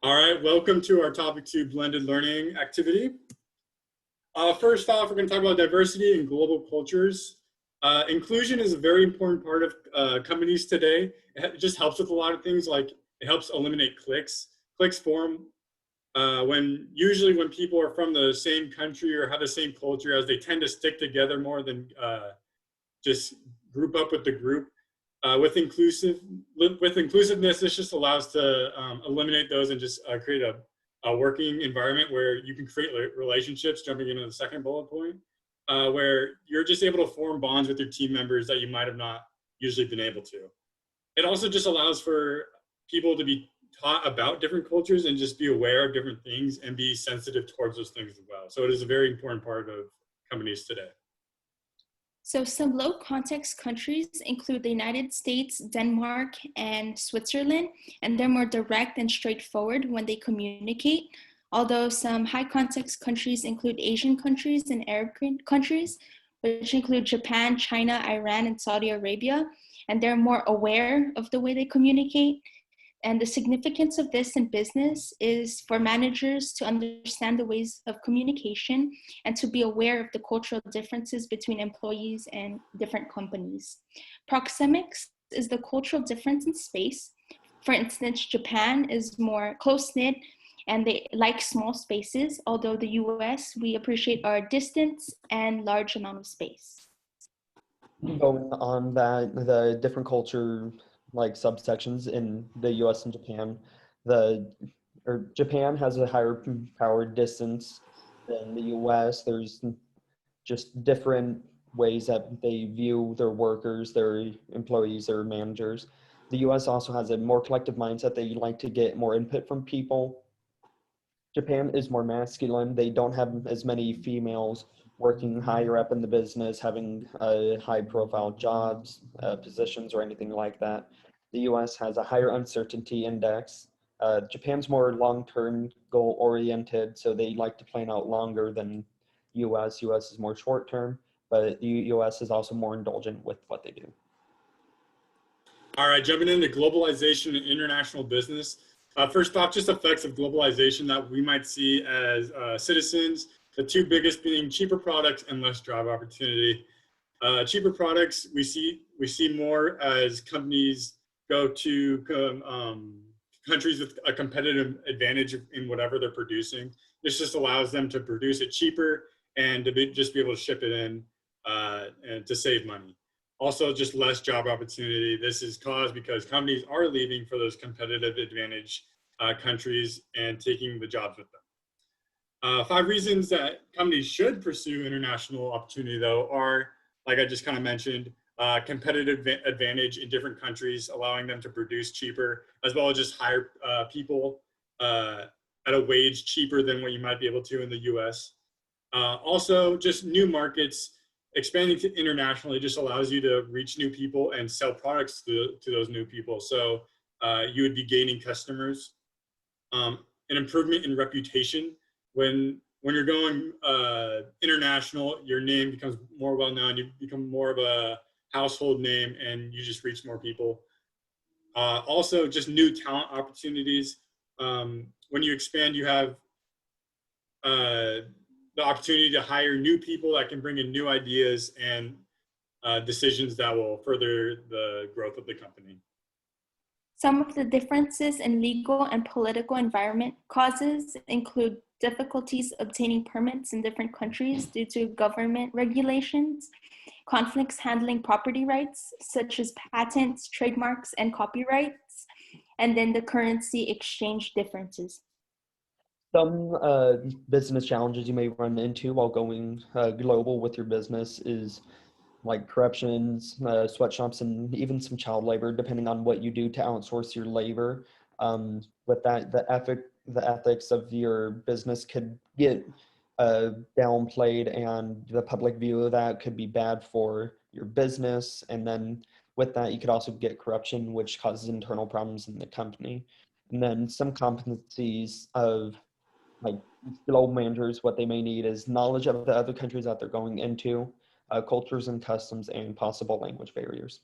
All right, welcome to our topic 2 blended learning activity. First off, we're going to talk about diversity and global cultures. Inclusion is a very important part of companies today. It just helps with a lot of things, like it helps eliminate cliques. Cliques form usually when people are from the same country or have the same culture, as they tend to stick together more than just group up with the group. With inclusiveness, this just allows to eliminate those and just create a working environment where you can create relationships, jumping into the second bullet point, where you're just able to form bonds with your team members that you might have not usually been able to. It also just allows for people to be taught about different cultures and just be aware of different things and be sensitive towards those things as well. So it is a very important part of companies today. So some low context countries include the United States, Denmark, and Switzerland, and they're more direct and straightforward when they communicate. Although some high context countries include Asian countries and Arab countries, which include Japan, China, Iran, and Saudi Arabia, and they're more aware of the way they communicate. And the significance of this in business is for managers to understand the ways of communication and to be aware of the cultural differences between employees and different companies. Proxemics is the cultural difference in space. For instance, Japan is more close-knit and they like small spaces, although the US, we appreciate our distance and large amount of space. Going on that, the different culture like subsections in the US and Japan, Japan has a higher power distance than the US. There's just different ways that they view their workers, their employees, their managers. The US also has a more collective mindset. They like to get more input from people. Japan is more masculine. They don't have as many females working higher up in the business, having high profile jobs, positions, or anything like that. The US has a higher uncertainty index. Japan's more long-term goal oriented, so they like to plan out longer than US. US is more short-term, but the US is also more indulgent with what they do. All right, jumping into globalization and international business. First off, just effects of globalization that we might see as citizens. The two biggest being cheaper products and less job opportunity. Cheaper products we see more as companies go to countries with a competitive advantage in whatever they're producing. This just allows them to produce it cheaper and to just be able to ship it in and to save money. Also, just less job opportunity. This is caused because companies are leaving for those competitive advantage countries and taking the jobs with them. 5 reasons that companies should pursue international opportunity, though, are, like I just kind of mentioned, competitive advantage in different countries, allowing them to produce cheaper, as well as just hire people at a wage cheaper than what you might be able to in the US. Also, just new markets. Expanding to internationally just allows you to reach new people and sell products to those new people. So you would be gaining customers. An improvement in reputation. When you're going international, your name becomes more well-known. You become more of a household name and you just reach more people. Also, just new talent opportunities. When you expand, you have the opportunity to hire new people that can bring in new ideas and decisions that will further the growth of the company. Some of the differences in legal and political environment causes include difficulties obtaining permits in different countries due to government regulations, conflicts handling property rights, such as patents, trademarks, and copyrights, and then the currency exchange differeces. Some business challenges you may run into while going global with your business is like corruptions, sweatshops, and even some child labor, depending on what you do to outsource your labor. With that, the ethics of your business could get downplayed, and the public view of that could be bad for your business. And then with that, you could also get corruption, which causes internal problems in the company. And then some competencies of like global managers, what they may need is knowledge of the other countries that they're going into, cultures and customs, and possible language barriers.